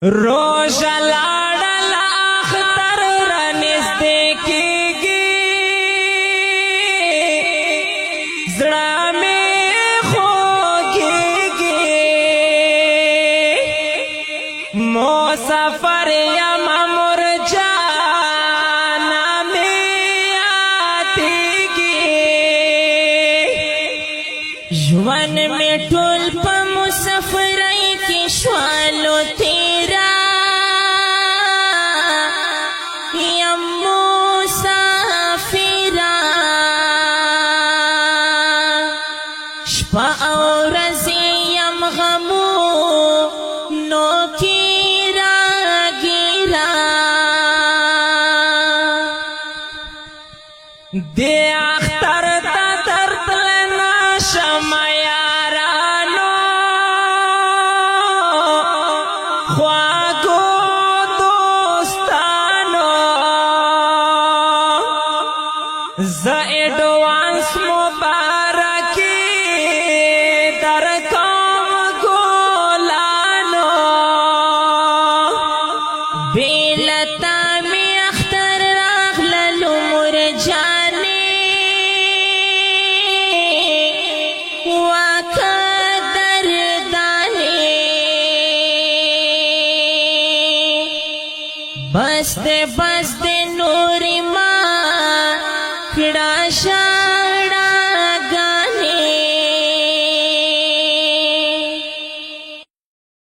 روژه لاړله اختر رانږدې کېږي، زړه مې خوږېږي، مسافر یمه مرجانه مې یادېږي، ژوند مې ټول په مسافرۍ کې شوالو تېره یم مسافره، شپه او ورځې یم غمونو کې راګېره، دې اختر ته درتلی نشم یارانو، خواږو دوستانو، زه اډوانس مبارکي درکوم ګلانو، بې له تا مې اختر راغللو مرجانې، واکه دردانې، بس دې نورې ما کړه